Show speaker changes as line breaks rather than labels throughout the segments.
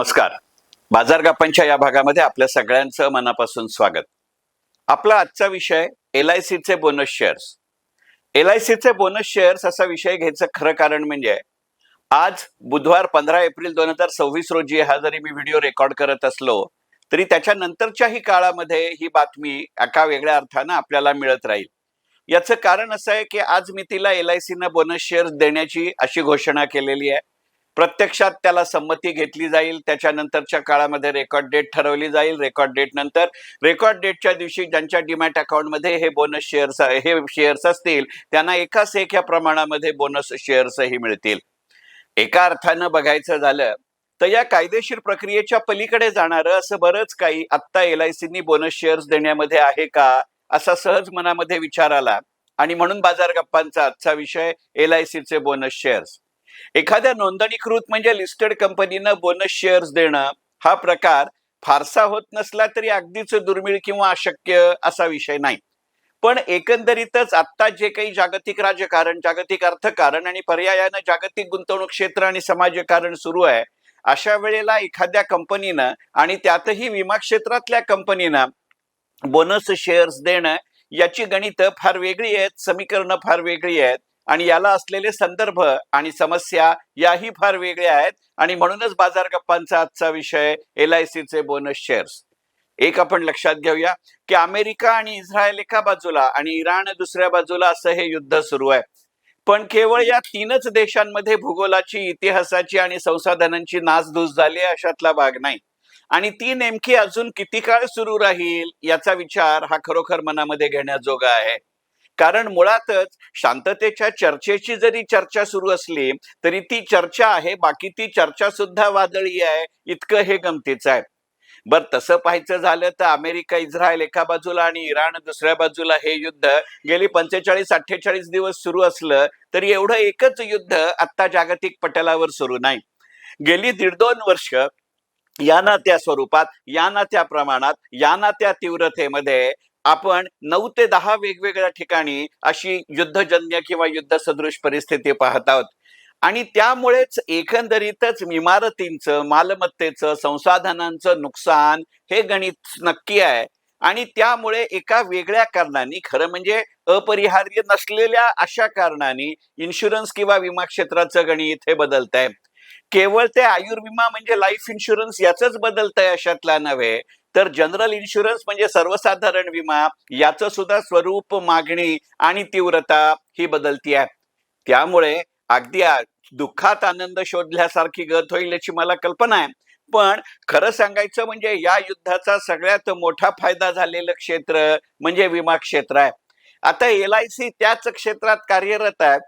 नमस्कार. बाजार गप्पांच्या या भागामध्ये आपल्या सगळ्यांचं मनापासून स्वागत. आपला आजचा विषय LICचे बोनस शेअर्स. LICचे बोनस शेअर्स असा विषय घ्यायचं खरं कारण म्हणजे आज बुधवार 15 एप्रिल 2026 रोजी हा जरी मी व्हिडिओ रेकॉर्ड करत असलो तरी त्याच्यानंतरच्याही काळामध्ये ही बातमी एका वेगळ्या अर्थानं आपल्याला मिळत राहील. याचं कारण असं आहे की आज मितीला LICनं बोनस शेअर्स देण्याची अशी घोषणा केलेली आहे. प्रत्यक्षात त्याला संमती घेतली जाईल, त्याच्यानंतरच्या काळामध्ये रेकॉर्ड डेट ठरवली जाईल. रेकॉर्ड डेटच्या दिवशी ज्यांच्या डीमॅट अकाउंटमध्ये हे बोनस शेअर्स असतील त्यांना एकाच एक या प्रमाणामध्ये बोनस शेअर्सही मिळतील. एका अर्थानं बघायचं झालं तर या कायदेशीर प्रक्रियेच्या पलीकडे जाणारं असं बरंच काही आत्ता LICनी बोनस शेअर्स देण्यामध्ये आहे का असा सहज मनामध्ये विचार आला आणि म्हणून बाजार गप्पांचा आजचा विषय LICचे बोनस शेअर्स. एखाद्या नोंदणीकृत म्हणजे लिस्टेड कंपनीनं बोनस शेअर्स देणं हा प्रकार फारसा होत नसला तरी अगदीच दुर्मिळ किंवा अशक्य असा विषय नाही. पण एकंदरीतच आत्ता जे काही जागतिक राजकारण, जागतिक अर्थकारण आणि पर्यायानं जागतिक गुंतवणूक क्षेत्र आणि समाजकारण सुरू आहे, अशा वेळेला एखाद्या कंपनीनं आणि त्यातही विमा क्षेत्रातल्या कंपनीनं बोनस शेअर्स देणं याची गणितं फार वेगळी आहेत, समीकरणं फार वेगळी आहेत आणि याला असलेले संदर्भ आणि समस्या याही फार वेगळ्या आहेत आणि म्हणूनच बाजार गप्पांचा आजचा विषय LICचे बोनस शेअर्स. एक आपण लक्षात घेऊया की अमेरिका आणि इस्रायल एका बाजूला आणि इराण दुसऱ्या बाजूला असं हे युद्ध सुरू आहे. पण केवळ या तीनच देशांमध्ये भूगोलाची, इतिहासाची आणि संसाधनांची नासधूस झाली अशातला भाग नाही आणि ती नेमकी अजून किती काळ सुरू राहील याचा विचार हा खरोखर मनामध्ये घेण्याजोगा आहे. कारण मुळातच शांततेच्या चर्चेची जरी चर्चा सुरू असली तरी ती चर्चा आहे, बाकी ती चर्चा सुद्धा वादळी आहे, इतकं हे गमतीचं आहे. बर, तसं पाहायचं झालं तर अमेरिका, इस्रायल एका बाजूला आणि इराण दुसऱ्या बाजूला हे युद्ध गेली 45-48 दिवस सुरू असलं तरी एवढं एकच युद्ध आत्ता जागतिक पटलावर सुरू नाही. गेली 1.5-2 वर्ष या ना त्या स्वरूपात, या ना त्या प्रमाणात, या ना त्या तीव्रतेमध्ये आपण 9 ते 10 वेगवेगळ्या ठिकाणी अशी युद्धजन्य किंवा युद्धसदृश परिस्थिती पाहत आहोत आणि त्यामुळेच एकंदरीतच इमारतींचं, मालमत्तेचं, संसाधनांचं नुकसान हे गणित नक्की आहे आणि त्यामुळे एका वेगळ्या कारणाने, खरं म्हणजे अपरिहार्य नसलेल्या अशा कारणाने इन्शुरन्स किंवा विमा क्षेत्राचं गणित हे बदलत आहे. केवळ ते आयुर्विमा म्हणजे लाईफ इन्शुरन्स याचंच बदलतंय अशातला नव्हे, तर जनरल इन्शुरन्स म्हणजे सर्वसाधारण विमा याचं सुद्धा स्वरूप, मागणी आणि तीव्रता ही बदलती आहे. त्यामुळे अगदी दुःखात आनंद शोधल्यासारखी गत होईल याची मला कल्पना आहे. पण खरं सांगायचं म्हणजे या युद्धाचा सगळ्यात मोठा फायदा झालेलं क्षेत्र म्हणजे विमा क्षेत्र आहे. आता LIC त्याच क्षेत्रात कार्यरत आहे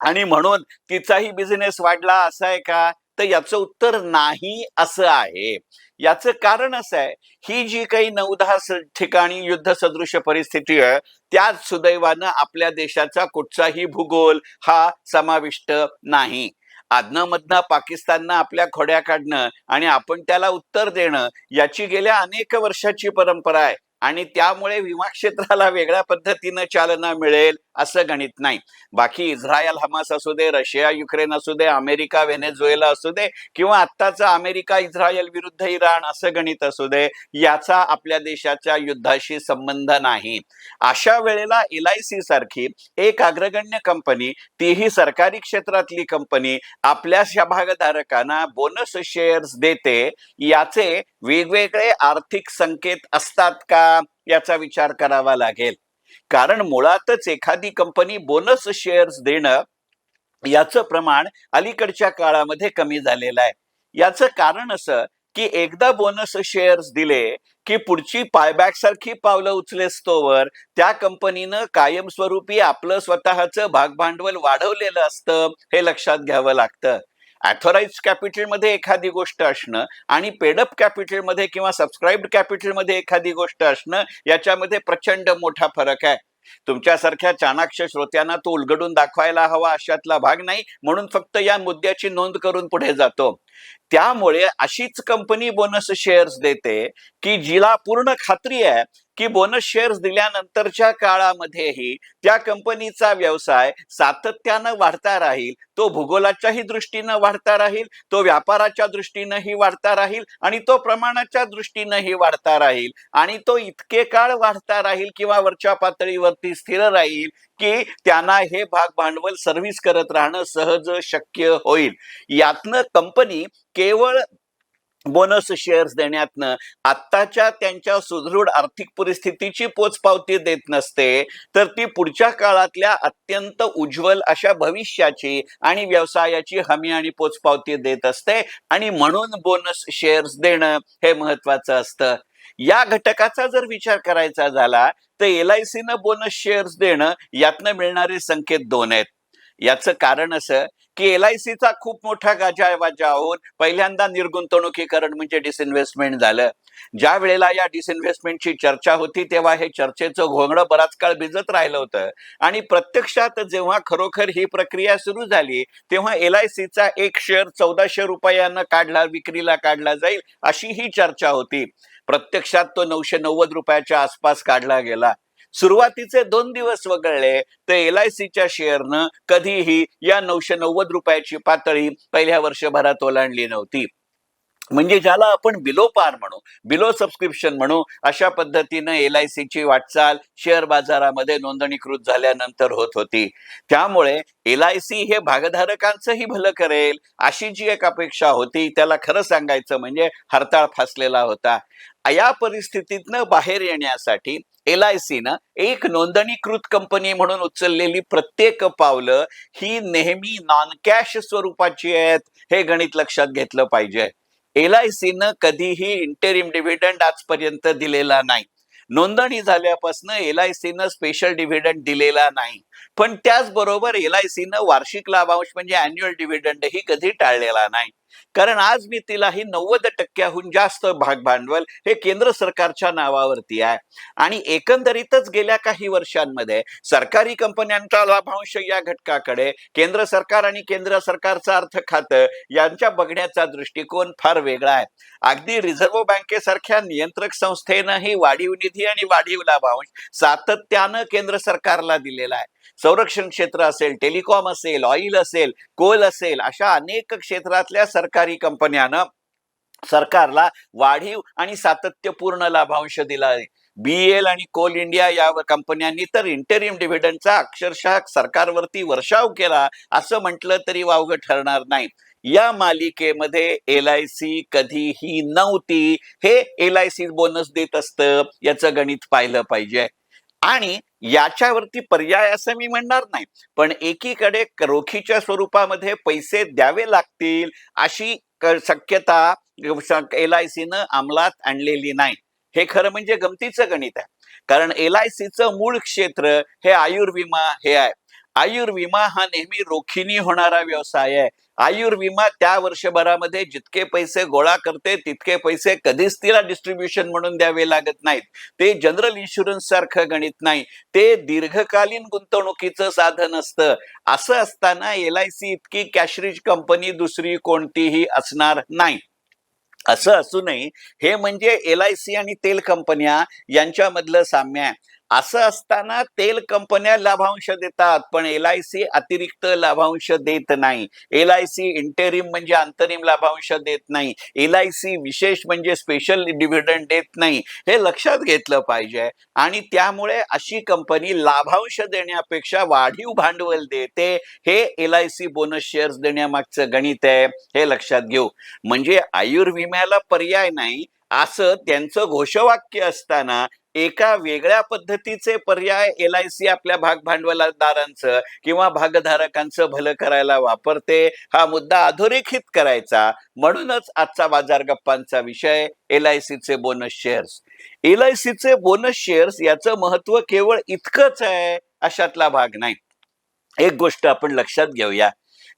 आणि म्हणून तिचाही बिझनेस वाढला असं आहे का? तर याचं उत्तर नाही असं आहे. याचं कारण असं आहे, ही जी काही 9-10 ठिकाणी युद्धसदृश परिस्थिती आहे त्यात सुदैवानं आपल्या देशाचा कुठचाही भूगोल हा समाविष्ट नाही. आदनं-मधनं पाकिस्ताननं आपल्या खोड्या काढणं आणि आपण त्याला उत्तर देणं याची गेल्या अनेक वर्षाची परंपरा आहे आणि त्यामुळे विमा क्षेत्राला वेगळ्या पद्धतीनं चालना मिळेल असं गणित नाही. बाकी इस्रायल हमास असू दे, रशिया युक्रेन असू दे, अमेरिका व्हेनेझुएला असू दे किंवा आत्ताचं अमेरिका इस्रायल विरुद्ध इराण असं गणित असू दे, याचा आपल्या देशाच्या युद्धाशी संबंध नाही. अशा वेळेला LIC सारखी एक अग्रगण्य कंपनी, तीही सरकारी क्षेत्रातली कंपनी, आपल्या भागधारकांना बोनस शेअर्स देते, याचे वेगवेगळे आर्थिक संकेत असतात का याचा विचार करावा लागेल. कारण मुळातच एखादी कंपनी बोनस शेअर्स देणं याचं प्रमाण अलीकडच्या काळामध्ये कमी झालेलं आहे. याचं कारण असं की एकदा बोनस शेअर्स दिले की पुढची पायबॅक सारखी पावलं उचलेस्तोवर त्या कंपनीनं कायमस्वरूपी आपलं स्वतःचं भागभांडवल वाढवलेलं असतं हे लक्षात घ्यावं लागतं. ऑथोराइज्ड कॅपिटलमध्ये एखादी गोष्ट असणं आणि पेडअप कॅपिटलमध्ये किंवा सबस्क्राईब्ड कॅपिटलमध्ये एखादी गोष्ट असणं याच्यामध्ये प्रचंड मोठा फरक आहे. तुमच्यासारख्या चाणाक्ष श्रोत्यांना तो उलगडून दाखवायला हवा अशातला भाग नाही, म्हणून फक्त या मुद्द्याची नोंद करून पुढे जातो. त्यामुळे अशीच कंपनी बोनस शेअर्स देते की जिला पूर्ण खात्री आहे की बोनस शेअर्स दिल्यानंतरच्या काळामध्येही त्या कंपनीचा व्यवसाय सातत्यानं वाढता राहील, तो भूगोलाच्याही दृष्टीनं वाढता राहील, तो व्यापाराच्या दृष्टीनंही वाढता राहील आणि तो प्रमाणाच्या दृष्टीनंही वाढता राहील आणि तो इतके काळ वाढता राहील किंवा वरच्या पातळीवरती स्थिर राहील की त्यांना हे भाग भांडवल सर्व्हिस करत राहणं सहज शक्य होईल. यातनं कंपनी केवळ बोनस शेअर्स देण्यातनं आत्ताच्या त्यांच्या सुदृढ आर्थिक परिस्थितीची पोचपावती देत नसते, तर ती पुढच्या काळातल्या अत्यंत उज्ज्वल अशा भविष्याची आणि व्यवसायाची हमी आणि पोचपावती देत असते आणि म्हणून बोनस शेअर्स देणं हे महत्वाचं असतं. या घटकाचा जर विचार करायचा झाला तर LICनं बोनस शेअर्स देणं यातनं मिळणारे संकेत दोन आहेत. याचं कारण असं की LICचा खूप मोठा गाजावाजा होऊन पहिल्यांदा निर्गुंतवणुकीकरण म्हणजे डिसइन्व्हेस्टमेंट झालं. ज्या वेळेला या डिसइन्व्हेस्टमेंटची चर्चा होती तेव्हा हे चर्चेचं घोंगडं बराच काळ भिजत राहिलं होतं आणि प्रत्यक्षात जेव्हा खरोखर ही प्रक्रिया सुरू झाली तेव्हा LICचा एक शेअर 1400 रुपयानं विक्रीला काढला जाईल अशी ही चर्चा होती. प्रत्यक्षात तो 990 रुपयाच्या आसपास काढला गेला. सुरुवातीचे 2 दिवस वगळले तर LICच्या शेअरनं कधीही या 990 रुपयाची पातळी पहिल्या वर्षभरात ओलांडली नव्हती. म्हणजे ज्याला आपण बिलो पार म्हणू, बिलो सबस्क्रिप्शन म्हणू, अशा पद्धतीनं LICची वाटचाल शेअर बाजारामध्ये नोंदणीकृत झाल्यानंतर होत होती. त्यामुळे LIC हे भागधारकांचंही भलं करेल अशी जी एक अपेक्षा होती त्याला खरं सांगायचं म्हणजे हरताळ फासलेला होता. या परिस्थितीतनं बाहेर येण्यासाठी LICनं एक नोंदणीकृत कंपनी म्हणून उचललेली प्रत्येक पावलं ही नेहमी नॉन कॅश स्वरूपाची आहेत, हे गणित लक्षात घेतलं पाहिजे. LICनं कधीही इंटेरिम डिव्हिडंड आजपर्यंत दिलेला नाही. नोंदणी झाल्यापासून LICनं स्पेशल डिव्हिडंड दिलेला नाही. पण त्याचबरोबर LICनं वार्षिक लाभांश म्हणजे अॅन्युअल डिव्हिडंडही कधी टाळलेला नाही. कारण आज मी तिलाही 90% जास्त भाग भांडवल हे केंद्र सरकारच्या नावावरती आहे आणि एकंदरीतच गेल्या काही वर्षांमध्ये सरकारी कंपन्यांचा लाभांश या घटकाकडे केंद्र सरकार आणि केंद्र सरकारचं अर्थ खातं यांच्या बघण्याचा दृष्टिकोन फार वेगळा आहे. अगदी रिझर्व्ह बँकेसारख्या नियंत्रक संस्थेनंही वाढीव निधी आणि वाढीव लाभांश सातत्यानं केंद्र सरकारला दिलेला आहे. संरक्षण क्षेत्र असेल, टेलिकॉम असेल, ऑइल असेल, कोल असेल, अशा अनेक क्षेत्रातल्या सरकारी कंपन्यानं सरकारला वाढीव आणि सातत्यपूर्ण लाभांश दिला आहे. BEL आणि कोल इंडिया या कंपन्यांनी तर इंटरिम डिव्हिडंडचा अक्षरशः सरकारवरती वर्षाव केला असं म्हटलं तरी वावगं ठरणार नाही. या मालिकेमध्ये LIC कधीही नव्हती. हे LIC बोनस देत असतं याचं गणित पाहिलं पाहिजे आणि याच्यावरती पर्याय असं मी म्हणणार नाही, पण एकीकडे रोखीच्या स्वरूपामध्ये पैसे द्यावे लागतील अशी शक्यता LICनं अंमलात आणलेली नाही. हे खरं म्हणजे गमतीचं गणित आहे. कारण LICचं मूळ क्षेत्र हे आयुर्विमा हे आहे. आयुर्विमा हा नेहमी रोखीने होणारा व्यवसाय आहे. आयुर्विमा त्या वर्षभरामध्ये जितके पैसे गोळा करते तितके पैसे कधीच तिला डिस्ट्रीब्युशन म्हणून द्यावे लागत नाहीत. ते जनरल इन्शुरन्स सारखं गणित नाही, ते दीर्घकालीन गुंतवणुकीचं साधन असतं. असं असताना LIC इतकी कॅशरिच कंपनी दुसरी कोणतीही असणार नाही. असं असूनही हे म्हणजे LIC आणि तेल कंपन्या यांच्यामधलं साम्य आहे. असं असताना तेल कंपन्या लाभांश देतात पण LIC अतिरिक्त लाभांश देत नाही. LIC इंटेरिम म्हणजे अंतरिम लाभांश देत नाही. LIC विशेष म्हणजे स्पेशल डिव्हिडंड देत नाही. हे लक्षात घेतलं पाहिजे आणि त्यामुळे अशी कंपनी लाभांश देण्यापेक्षा वाढीव भांडवल देते. हे LIC बोनस शेअर्स देण्यामागचं गणित आहे, हे लक्षात घेऊ. म्हणजे आयुर्विम्याला पर्याय नाही असं त्यांचं घोषवाक्य असताना एका वेगळ्या पद्धतीचे पर्याय LIC आपल्या भाग भांडवलदारांचं किंवा भागधारकांचं भलं करायला वापरते. हा मुद्दा अधोरेखित करायचा म्हणूनच आजचा बाजार गप्पांचा विषय LICचे बोनस शेअर्स. LICचे बोनस शेअर्स याचं महत्व केवळ इतकंच आहे अशातला भाग नाही. एक गोष्ट आपण लक्षात घेऊया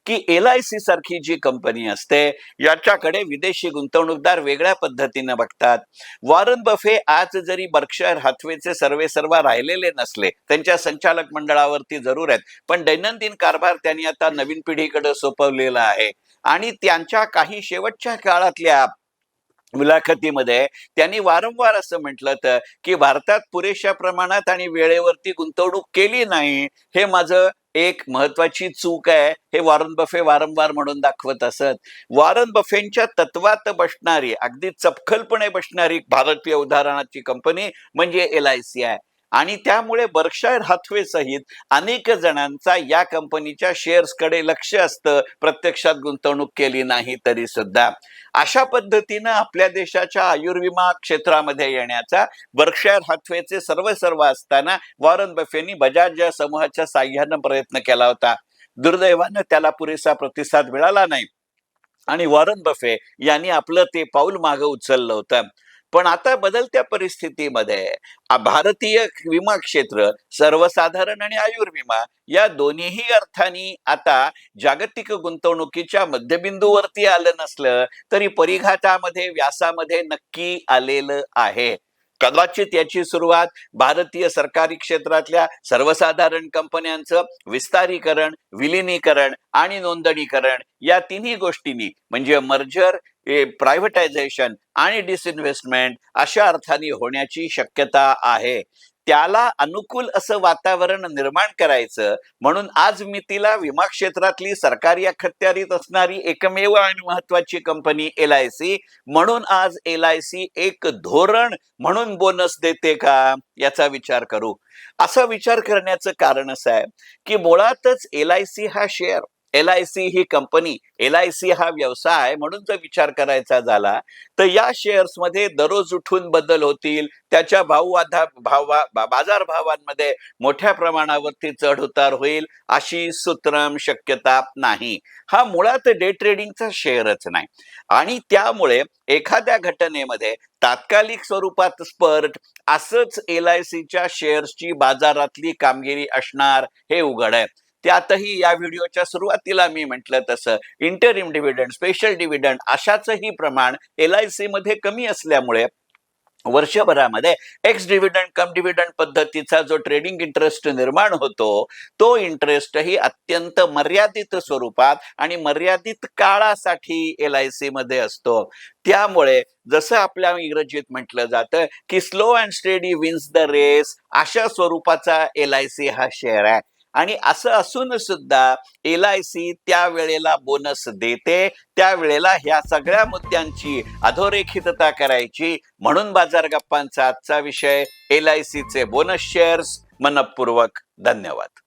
की LIC सारखी जी कंपनी असते याच्याकडे विदेशी गुंतवणूकदार वेगळ्या पद्धतीने बघतात. वॉरन बफे आज जरी बर्कशायर हाथवेचे सर्वेसर्वा राहिलेले नसले, त्यांच्या संचालक मंडळावरती जरूर आहेत, पण दैनंदिन कारभार त्यांनी आता नवीन पिढीकडे सोपवलेला आहे. आणि त्यांच्या काही शेवटच्या काळातल्या मुलाखतीमध्ये त्यांनी वारंवार असं म्हटलं तर की भारतात पुरेशा प्रमाणात आणि वेळेवरती गुंतवणूक केली नाही, हे माझं एक महत्वाची चूक आहे, हे वॉरन बफे वारंवार म्हणून दाखवत असत. वॉरन बफेंच्या तत्वात बसणारी, अगदी चपखलपणे बसणारी भारतीय उदाहरणाची कंपनी म्हणजे LIC आहे. आणि त्यामुळे बर्कशायर हाथवे सहित अनेक जणांचा या कंपनीच्या शेअर्सकडे लक्ष असतं, प्रत्यक्षात गुंतवणूक केली नाही तरी सुद्धा. अशा पद्धतीनं आपल्या देशाच्या आयुर्विमा क्षेत्रामध्ये येण्याचा बर्कशायर हाथवेचे सर्व असताना वॉरन बफेनी बजाज समूहाच्या साह्यानं प्रयत्न केला होता. दुर्दैवानं त्याला पुरेसा प्रतिसाद मिळाला नाही आणि वॉरन बफे यांनी आपलं ते पाऊल मागे उचललं होतं. पण आता बदलत्या परिस्थितीमध्ये भारतीय विमा क्षेत्र, सर्वसाधारण आणि आयुर्विमा या दोन्हीही अर्थाने आता जागतिक गुंतवणुकीच्या मध्यबिंदूवरती आलं नसलं तरी परिघातामध्ये, व्यासामध्ये नक्की आलेलं आहे. कदाचित याची सुरुवात भारतीय सरकारी क्षेत्रातल्या सर्वसाधारण कंपन्यांचं विस्तारीकरण, विलिनीकरण आणि नोंदणीकरण या तिन्ही गोष्टींनी म्हणजे मर्जर, प्रायव्हेटायझेशन आणि डिसइन्व्हेस्टमेंट अशा अर्थाने होण्याची शक्यता आहे. त्याला अनुकूल असं वातावरण निर्माण करायचं म्हणून आज मी तिला विमा क्षेत्रातली सरकारी अखत्यारीत असणारी एकमेव आणि महत्वाची कंपनी LIC म्हणून आज LIC एक धोरण म्हणून बोनस देते का याचा विचार करू. असा विचार करण्याचं कारण असं आहे की मुळातच LIC हा शेअर, LIC ही कंपनी, LIC हा व्यवसाय म्हणून जर विचार करायचा झाला तर या शेअर्स मध्ये दररोज उठून बदल होतील, त्याच्या बाजारभावांमध्ये मोठ्या प्रमाणावरती चढ उतार होईल अशी सुत्रम शक्यता नाही. हा मुळात डे ट्रेडिंगचा शेअरच नाही आणि त्यामुळे एखाद्या घटनेमध्ये तात्कालिक स्वरूपात स्पर्ट असंच LICच्या शेअर्सची बाजारातली कामगिरी असणार हे उघड आहे. त्यातही या व्हिडिओच्या सुरुवातीला मी म्हटलं तसं इंटरिम डिव्हिडंड, स्पेशल डिव्हिडंड अशाचंही प्रमाण LIC मध्ये कमी असल्यामुळे वर्षभरामध्ये एक्स डिव्हिडंड कम डिव्हिडंड पद्धतीचा जो ट्रेडिंग इंटरेस्ट निर्माण होतो तो इंटरेस्टही अत्यंत मर्यादित स्वरूपात आणि मर्यादित काळासाठी LIC मध्ये असतो. त्यामुळे जसं आपल्या इंग्रजीत म्हटलं जातं की slow and steady wins the race, अशा स्वरूपाचा LIC हा शेअर आहे. आणि असं असून सुद्धा LIC त्यावेळेला बोनस देते, त्यावेळेला ह्या सगळ्या मुद्द्यांची अधोरेखितता करायची म्हणून बाजार गप्पांचा आजचा विषय LICचे बोनस शेअर्स. मनपूर्वक धन्यवाद.